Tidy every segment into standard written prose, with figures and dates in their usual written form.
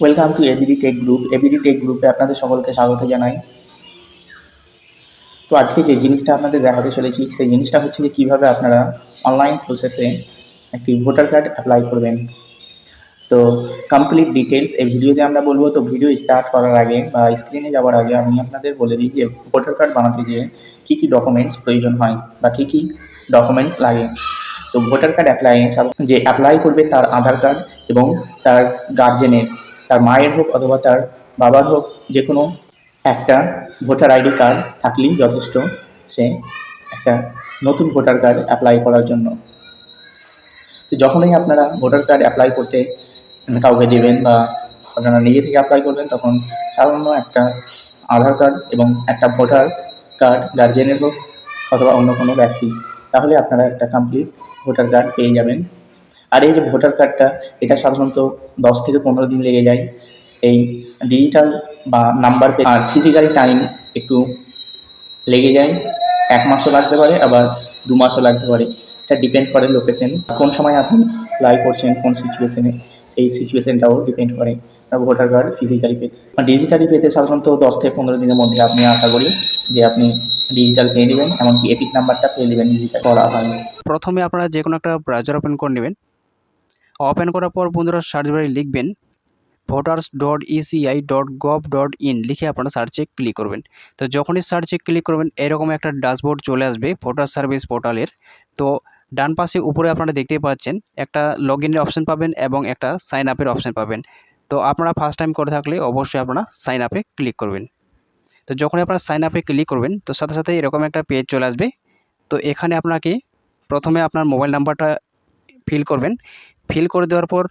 Welcome to ABD tech group. ABD tech গ্রুপে আপনাদের সকলকে স্বাগত জানাই। তো আজকে যে জিনিসটা আপনাদের দেখাতে চলেছি সেই জিনিসটা হচ্ছে যে কীভাবে আপনারা অনলাইন প্রসেসে একটি ভোটার কার্ড অ্যাপ্লাই করবেন। তো কমপ্লিট ডিটেলস এই ভিডিওতে আমরা বলবো। তো ভিডিও স্টার্ট করার আগে বা স্ক্রিনে যাওয়ার আগে আমি আপনাদের বলে দিই যে ভোটার কার্ড বানাতে গিয়ে কী কী ডকুমেন্টস প্রয়োজন হয় বা কী কী ডকুমেন্টস লাগে। তো ভোটার কার্ড যে অ্যাপ্লাই করবে তার আধার কার্ড এবং তার গার্জেনের, তার মায়ের হোক অথবা তার বাবার হোক, যে কোনো একটা ভোটার আইডি কার্ড থাকলেই যথেষ্ট সে একটা নতুন ভোটার কার্ড অ্যাপ্লাই করার জন্য। তো যখনই আপনারা ভোটার কার্ড অ্যাপ্লাই করতে কাউকে দেবেন বা আপনারা নিজে থেকে অ্যাপ্লাই করবেন, তখন সাধারণ একটা আধার কার্ড এবং একটা ভোটার কার্ড গার্জেনের হোক অথবা অন্য কোনো ব্যক্তি, তাহলে আপনারা একটা কমপ্লিট ভোটার কার্ড পেয়ে যাবেন। আর এই যে ভোটার কার্ডটা, এটা সাধারণত 10 থেকে 15 দিন লেগে যায় এই ডিজিটাল বা নাম্বার পেতে। আর ফিজিক্যাল টাইম একটু লেগে যায়, 1 মাসও লাগতে পারে, আবার 2 মাসও লাগতে পারে। এটা ডিপেন্ড করে লোকেশন, কোন সময় আপনি অ্যাপ্লাই করছেন, কোন সিচুয়েশনে, এই সিচুয়েশনটাও ডিপেন্ড করে ভোটার কার্ড ফিজিক্যালি পেতে। আর ডিজিটালি পেতে সাধারণত 10 থেকে 15 দিনের মধ্যে আপনি আশা করি যে আপনি ডিজিটাল পেয়ে নেবেন, এমনকি এপিক নাম্বারটা পেয়ে নেবেন ডিজিটাল করা হয়। প্রথমে আপনারা যে কোনো একটা ব্রাউজার ওপেন করে নেবেন। ওপেন করার পর বন্ধুরা সার্চ বারে লিখবেন voters.eci.gov.in লিখে আপনারা সার্চে ক্লিক করবেন। তো যখনই সার্চে ক্লিক করবেন এরকম একটা ড্যাশবোর্ড চলে আসবে ভোটার সার্ভিস পোর্টালের। তো ডান পাশে উপরে আপনারা দেখতেই পাচ্ছেন একটা লগ ইনের অপশান পাবেন এবং একটা সাইন আপের অপশান পাবেন। তো আপনারা ফার্স্ট টাইম করে থাকলে অবশ্যই আপনারা সাইন আপে ক্লিক করবেন। তো যখনই আপনারা সাইন আপে ক্লিক করবেন তো সাথে সাথে এরকম একটা পেজ চলে আসবে। তো এখানে আপনাকে প্রথমে আপনার মোবাইল নাম্বারটা ফিল করবেন। ফিল করে দেওয়ার পর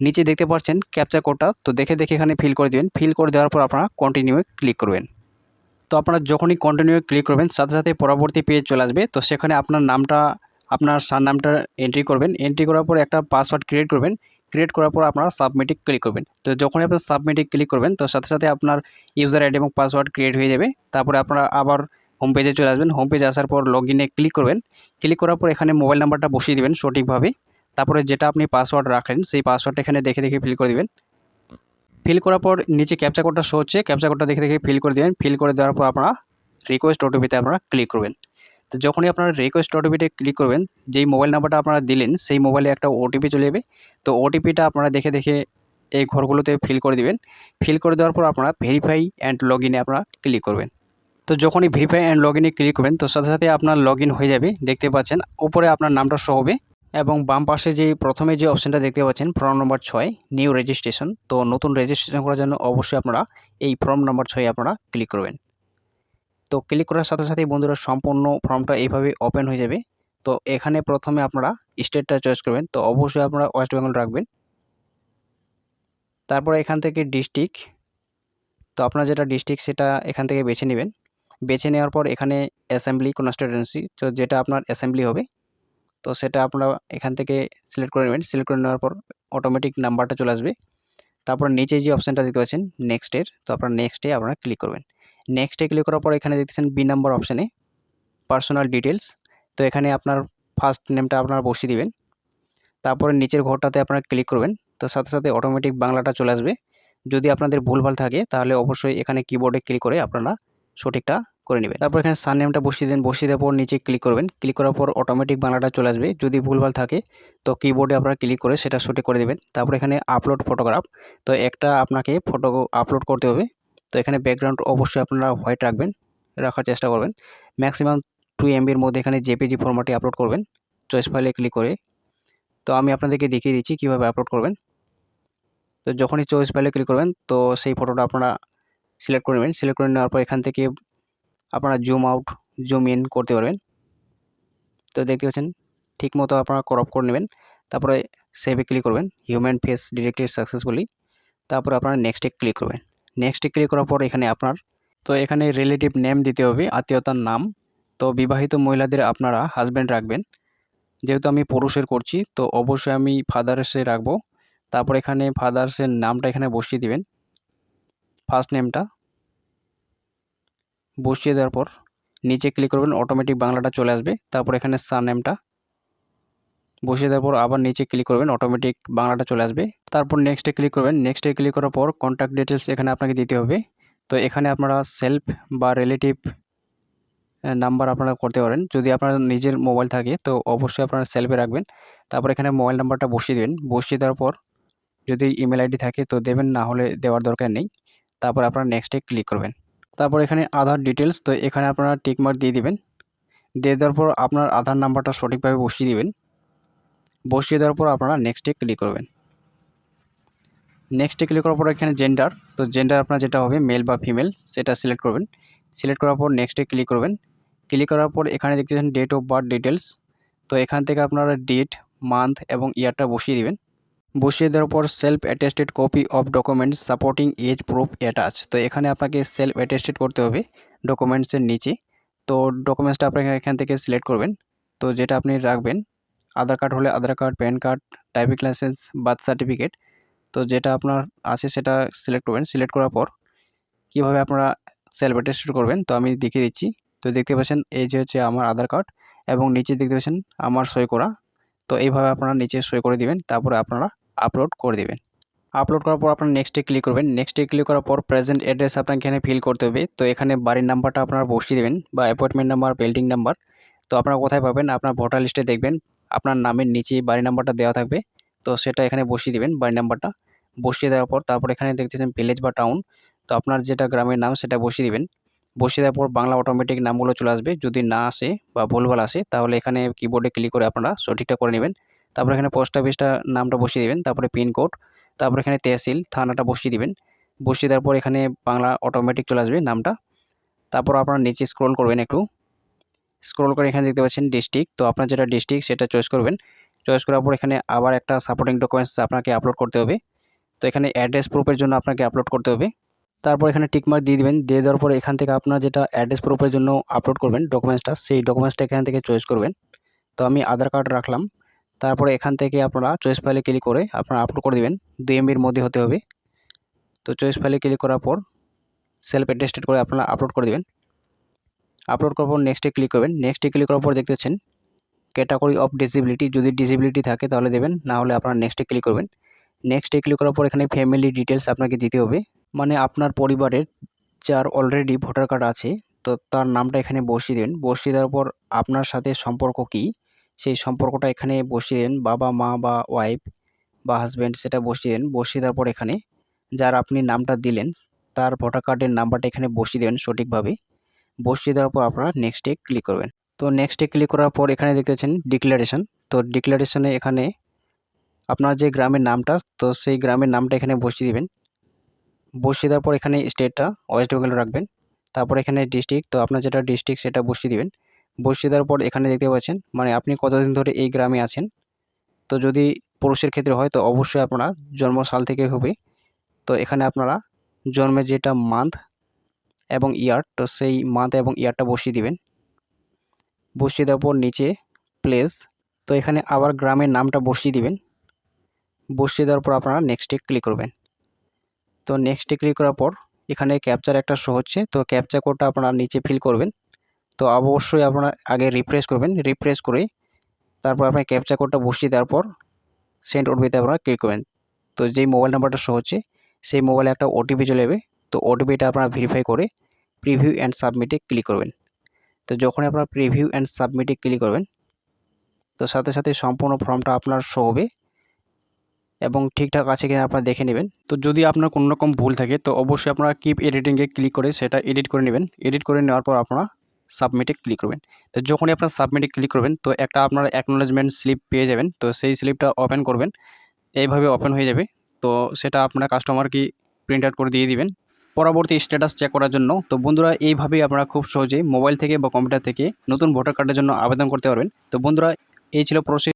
নিচে দেখতে পাচ্ছেন ক্যাপচা কোডটা, তো দেখে এখানে ফিল করে দেবেন। ফিল করে দেওয়ার পর আপনারা কন্টিনিউয়ে ক্লিক করবেন। তো আপনারা যখনই কন্টিনিউয়ে ক্লিক করবেন সাথে সাথে পরবর্তী পেজ চলে আসবে। তো সেখানে আপনার নামটা, আপনার সারনামটা এন্ট্রি করবেন। এন্ট্রি করার পর একটা পাসওয়ার্ড ক্রিয়েট করবেন। ক্রিয়েট করার পর আপনারা সাবমিটে ক্লিক করবেন। তো যখনই আপনার সাবমিটে ক্লিক করবেন তো সাথে সাথে আপনার ইউজার আইডি এবং পাসওয়ার্ড ক্রিয়েট হয়ে যাবে। তারপরে আপনারা আবার হোম পেজে চলে আসবেন। হোম পেজে আসার পর লগ ইনে ক্লিক করবেন। ক্লিক করার পর এখানে মোবাইল নাম্বারটা বসিয়ে দেবেন সঠিকভাবে। তারপরে যেটা আপনি পাসওয়ার্ড রাখলেন সেই পাসওয়ার্ডটা এখানে দেখে ফিল করে দেবেন। ফিল করার পর নিচে ক্যাপচা কোডটা শো হচ্ছে, ক্যাপচা কোডটা দেখে ফিল করে দেবেন। ফিল করে দেওয়ার পর আপনারা রিকোয়েস্ট ওটিপিতে আপনারা ক্লিক করবেন। তো যখনই আপনারা রিকোয়েস্ট ওটিপিতে ক্লিক করবেন, যেই মোবাইল নাম্বারটা আপনারা দিলেন সেই মোবাইলে একটা ওটিপি চলে যাবে। তো ওটিপিটা আপনারা দেখে এই ঘরগুলোতে ফিল করে দিবেন। ফিল করে দেওয়ার পর আপনারা ভেরিফাই অ্যান্ড লগ ইনে আপনারা ক্লিক করবেন। তো যখনই ভেরিফাই অ্যান্ড লগ ইনে ক্লিক করবেন তো সাথে সাথে আপনার লগ ইন হয়ে যাবে। দেখতে পাচ্ছেন উপরে আপনার নামটা শো হবে এবং বাম পাশে যে প্রথমে যে অপশানটা দেখতে পাচ্ছেন ফর্ম নম্বর 6 নিউ রেজিস্ট্রেশন। তো নতুন রেজিস্ট্রেশন করার জন্য অবশ্যই আপনারা এই ফর্ম নম্বর 6 আপনারা ক্লিক করবেন। তো ক্লিক করার সাথে সাথেই বন্ধুরা সম্পূর্ণ ফর্মটা এইভাবে ওপেন হয়ে যাবে। তো এখানে প্রথমে আপনারা স্টেটটা চয়েস করবেন। তো অবশ্যই আপনারা ওয়েস্ট বেঙ্গল রাখবেন। তারপরে এখান থেকে ডিস্ট্রিক্ট, তো আপনার যেটা ডিস্ট্রিক্ট সেটা এখান থেকে বেছে নেবেন। বেছে নেওয়ার পর এখানে অ্যাসেম্বলি কনস্টিটিউয়েন্সি, তো যেটা আপনার অ্যাসেম্বলি হবে তো সেটা আপনারা এখান থেকে সিলেক্ট করে নেবেন। সিলেক্ট করে নেওয়ার পর অটোমেটিক নাম্বারটা চলে আসবে। তারপর নিচে যে অপশানটা দেখতে পাচ্ছেন নেক্সটের, তো আপনারা নেক্সটে আপনারা ক্লিক করবেন। নেক্সটে ক্লিক করার পর এখানে দেখতেছেন বি নাম্বার অপশানে পার্সোনাল ডিটেলস, তো এখানে আপনার ফার্স্ট নেমটা আপনারা বসিয়ে দিবেন। তারপরে নিচের ঘরটাতে আপনারা ক্লিক করবেন। তো সাথে সাথে অটোমেটিক বাংলাটা চলে আসবে। যদি আপনাদের ভুলভাল থাকে তাহলে অবশ্যই এখানে কিবোর্ডে ক্লিক করে আপনারা সঠিকটা করে নেবেন। তারপর এখানে সারনেমটা বসিয়ে দেন। বসিয়ে দেওয়ার পর নিচে ক্লিক করবেন। ক্লিক করার পর অটোমেটিক বাংলাটা চলে আসবে। যদি ভুলভাল থাকে তো কিবোর্ডে আপনারা ক্লিক করে সেটা সঠিক করে দেবেন। তারপর এখানে আপলোড ফটোগ্রাফ, তো একটা আপনাকে ফটো আপলোড করতে হবে। তো এখানে ব্যাকগ্রাউন্ড অবশ্যই আপনারা হোয়াইট রাখার চেষ্টা করবেন। ম্যাক্সিমাম 2 MBর মধ্যে এখানে জেপিজি ফরম্যাটে আপলোড করবেন চয়েস ফাইলে ক্লিক করে। তো আমি আপনাদেরকে দেখিয়ে দিচ্ছি কীভাবে আপলোড করবেন। তো যখনই চয়েস ফাইলে ক্লিক করবেন তো সেই ফটোটা আপনারা সিলেক্ট করে নেবেন। সিলেক্ট করে নেওয়ার পর এখান থেকে আপনারা জুম আউট জুম ইন করতে পারবেন। তো দেখতে পাচ্ছেন ঠিকমতো আপনারা ক্রপ করে নেবেন। তারপরে সেভে ক্লিক করবেন, হিউম্যান ফেস ডিটেক্টেড সাকসেসফুলি। তারপরে আপনারা নেক্সটে ক্লিক করবেন। নেক্সটে ক্লিক করার পর এখানে তো এখানে রিলেটিভ নেম দিতে হবে, আত্মীয়তার নাম। তো বিবাহিত মহিলাদের আপনারা হাজব্যান্ড রাখবেন। যেহেতু আমি পুরুষের করছি তো অবশ্যই আমি ফাদার্সে রাখবো। তারপর এখানে ফাদার্সের নামটা এখানে বসিয়ে দিবেন, ফার্স্ট নেমটা বসিয়ে দেওয়ার পর নিচে ক্লিক করবেন, অটোমেটিক বাংলাটা চলে আসবে। তারপর এখানে সারনেমটা বসিয়ে দেওয়ার পর আবার নিচে ক্লিক করবেন, অটোমেটিক বাংলাটা চলে আসবে। তারপর নেক্সটে ক্লিক করবেন। নেক্সটে ক্লিক করার পর কন্ট্যাক্ট ডিটেলস এখানে আপনাকে দিতে হবে। তো এখানে আপনারা সেলফ বা রিলেটিভ নাম্বার আপনারা করতে পারেন। যদি আপনার নিজের মোবাইল থাকে তো অবশ্যই আপনারা সেলফে রাখবেন। তারপর এখানে মোবাইল নাম্বারটা বসিয়ে দেবেন। বসিয়ে দেওয়ার পর যদি ইমেল আইডি থাকে তো দেবেন, না হলে দেওয়ার দরকার নেই। তারপর আপনারা নেক্সটে ক্লিক করবেন। তারপর এখানে আধার ডিটেলস, তো এখানে আপনারা টিক মার্ক দিয়ে দিবেন। দিয়ে দেওয়ার পর আপনার আধার নাম্বারটা সঠিকভাবে বসিয়ে দিবেন। বসিয়ে দেওয়ার পর আপনারা নেক্সটে ক্লিক করবেন। নেক্সটে ক্লিক করার পর এখানে জেন্ডার, তো জেন্ডার আপনার যেটা হবে মেল বা ফিমেল সেটা সিলেক্ট করবেন। সিলেক্ট করার পর নেক্সটে ক্লিক করবেন। ক্লিক করার পর এখানে দেখতে পাচ্ছেন ডেট অফ বার্থ ডিটেলস, তো এখান থেকে আপনারা ডেট, মান্থ এবং ইয়ারটা বসিয়ে দিবেন। বসিয়ে দেওয়ার পর self attested copy of documents supporting as proof attach, তো এখানে আপনাকে সেলফ অ্যাটেস্টেড করতে হবে ডকুমেন্টসের নিচে। তো ডকুমেন্টসটা আপনাকে এখান থেকে সিলেক্ট করবেন। তো যেটা আপনি রাখবেন, আধার কার্ড হলে Aadhaar card, PAN card, driving licence, birth certificate, তো যেটা আপনার আছে সেটা সিলেক্ট করবেন। সিলেক্ট করার পর কীভাবে আপনারা সেলফ অ্যাটেস্টেড করবেন তো আমি দেখিয়ে দিচ্ছি। তো দেখতে পাচ্ছেন এই যে হচ্ছে আমার আধার কার্ড এবং নিচে দেখতে পাচ্ছেন আমার সই করা। তো এইভাবে আপনারা নিচে সই করে দিবেন, তারপরে আপনারা আপলোড করে দেবেন। আপলোড করার পর আপনারা নেক্সটে ক্লিক করবেন। নেক্সটে ক্লিক করার পর প্রেজেন্ট অ্যাড্রেস আপনাকে এখানে ফিল করতে হবে। তো এখানে বাড়ির নাম্বারটা আপনারা বসিয়ে দেবেন বা অ্যাপয়েন্টমেন্ট নাম্বার, বিল্ডিং নাম্বার। তো আপনারা কোথায় পাবেন, আপনার ভোটার লিস্টে দেখবেন আপনার নামের নিচে বাড়ির নাম্বারটা দেওয়া থাকবে। তো সেটা এখানে বসিয়ে দিবেন বাড়ির নাম্বারটা। বসিয়ে দেওয়ার পর তারপর এখানে দেখতেছেন ভিলেজ বা টাউন, তো আপনার যেটা গ্রামের নাম সেটা বসিয়ে দিবেন। বসিয়ে দেওয়ার পর বাংলা অটোমেটিক নামগুলো চলে আসবে। যদি না আসে বা ভুলভাল আসে তাহলে এখানে কিবোর্ডে ক্লিক করে আপনারা সঠিকটা করে নেবেন। তারপর এখানে পোস্ট অফিসটা নামটা বসিয়ে দেবেন, তারপরে পিনকোড, তারপর এখানে তহসিল থানাটা বসিয়ে দিবেন। বসিয়ে দেওয়ার পর এখানে বাংলা অটোমেটিক চলে আসবে নামটা। তারপর আপনারা নিচে স্ক্রল করবেন, একটু স্ক্রল করে এখানে দেখতে পাচ্ছেন ডিস্ট্রিক্ট, তো আপনার যেটা ডিস্ট্রিক্ট সেটা চয়েস করবেন। চয়েস করার পর এখানে আবার একটা সাপোর্টিং ডকুমেন্টস আপনাকে আপলোড করতে হবে। তো এখানে অ্যাড্রেস প্রুফের জন্য আপনাকে আপলোড করতে হবে। তারপর এখানে টিকমার্ক দিয়ে দিবেন। দিয়ে দেওয়ার পরে এখান থেকে আপনার যেটা অ্যাড্রেস প্রুফের জন্য আপলোড করবেন ডকুমেন্টসটা, সেই ডকুমেন্টসটা এখান থেকে চয়েস করবেন। তো আমি আধার কার্ড রাখলাম। তারপরে এখান থেকে আপনারা চয়েস ফাইলে ক্লিক করে আপনারা আপলোড করে দিবেন। 2 MBর মধ্যে হতে হবে। তো চয়েস ফাইলে ক্লিক করার পর সেলফ অ্যাটেস্টেড করে আপনারা আপলোড করে দিবেন। আপলোড করার পর নেক্সটে ক্লিক করবেন। নেক্সটে ক্লিক করার পর দেখতে পাচ্ছেন ক্যাটাগরি অফ ডিসেবিলিটি, যদি ডিসেবিলিটি থাকে তাহলে দেবেন, না হলে আপনারা নেক্সটে ক্লিক করবেন। নেক্সটে ক্লিক করার পর এখানে ফ্যামিলি ডিটেলস আপনাকে দিতে হবে, মানে আপনার পরিবারের যার অলরেডি ভোটার কার্ড আছে তো তার নামটা এখানে বসিয়ে দেবেন। বসিয়ে দেওয়ার পর আপনার সাথে সম্পর্ক কী সেই সম্পর্কটা এখানে বসিয়ে দেন, বাবা মা বা ওয়াইফ বা হাজব্যান্ড সেটা বসিয়ে দেন। বসিয়ে দেওয়ার পর এখানে যার আপনি নামটা দিলেন তার ভোটার কার্ডের নাম্বারটা এখানে বসিয়ে দেবেন সঠিকভাবে। বসিয়ে দেওয়ার পর আপনারা নেক্সটে ক্লিক করবেন। তো নেক্সটে ক্লিক করার পর এখানে দেখতে পাচ্ছেন ডিক্লারেশন, তো ডিক্লারেশনে এখানে আপনার যে গ্রামের নামটা তো সেই গ্রামের নামটা এখানে বসিয়ে দিবেন। বসিয়ে দেওয়ার পর এখানে স্টেটটা ওয়েস্ট বেঙ্গল রাখবেন। তারপর এখানে ডিস্ট্রিক্ট, তো আপনার যেটা ডিস্ট্রিক্ট সেটা বসিয়ে দিবেন। বসিয়ে দেওয়ার পর এখানে দেখতে পাচ্ছেন মানে আপনি কতদিন ধরে এই গ্রামে আছেন। তো যদি পুরুষের ক্ষেত্রে হয় তো অবশ্যই আপনার জন্মসাল থেকে হবে। তো এখানে আপনারা জন্মের যেটা মান্থ এবং ইয়ার, তো সেই মান্থ এবং ইয়ারটা বসিয়ে দিবেন। বসিয়ে দেওয়ার পর নিচে প্লেস, তো এখানে আবার গ্রামের নামটা বসিয়ে দিবেন। বসিয়ে দেওয়ার পর আপনারা নেক্সটে ক্লিক করবেন। তো নেক্সটে ক্লিক করার পর এখানে ক্যাপচার একটা শো হচ্ছে, তো ক্যাপচার কোডটা আপনারা নিচে ফিল করবেন। তো অবশ্যই আপনারা আগে রিফ্রেশ করবেন, রিফ্রেশ করে তারপর আপনার ক্যাপচার কোডটা বসিয়ে দেওয়ার পর সেন্ড ওটিপিতে আপনারা ক্লিক করবেন। তো যেই মোবাইল নাম্বারটা শো হচ্ছে সেই মোবাইলে একটা ওটিপি চলে যাবে। তো ওটিপিটা আপনারা ভেরিফাই করে প্রিভিউ অ্যান্ড সাবমিটে ক্লিক করবেন। তো যখনই আপনারা প্রিভিউ অ্যান্ড সাবমিটে ক্লিক করবেন তো সাথে সাথে সম্পূর্ণ ফর্মটা আপনার শো হবে এবং ঠিকঠাক আছে কিনা আপনারা দেখে নেবেন। তো যদি আপনার কোনো রকম ভুল থাকে তো অবশ্যই আপনারা কিপ এডিটিংয়ে ক্লিক করে সেটা এডিট করে নেবেন। এডিট করে নেওয়ার পর আপনারা সাবমিটে ক্লিক করবেন। তো যখনই আপনারা সাবমিটে ক্লিক করবেন তো একটা আপনারা অ্যাকনোলেজমেন্ট স্লিপ পেয়ে যাবেন। তো সেই স্লিপটা ওপেন করবেন, এইভাবে ওপেন হয়ে যাবে। তো সেটা আপনারা কাস্টমারকে প্রিন্ট আউট করে দিয়ে দিবেন পরবর্তী স্ট্যাটাস চেক করার জন্য। তো বন্ধুরা এইভাবেই আপনারা খুব সহজেই মোবাইল থেকে বা কম্পিউটার থেকে নতুন ভোটার কার্ডের জন্য আবেদন করতে পারবেন। তো বন্ধুরা এই ছিল প্রসেস।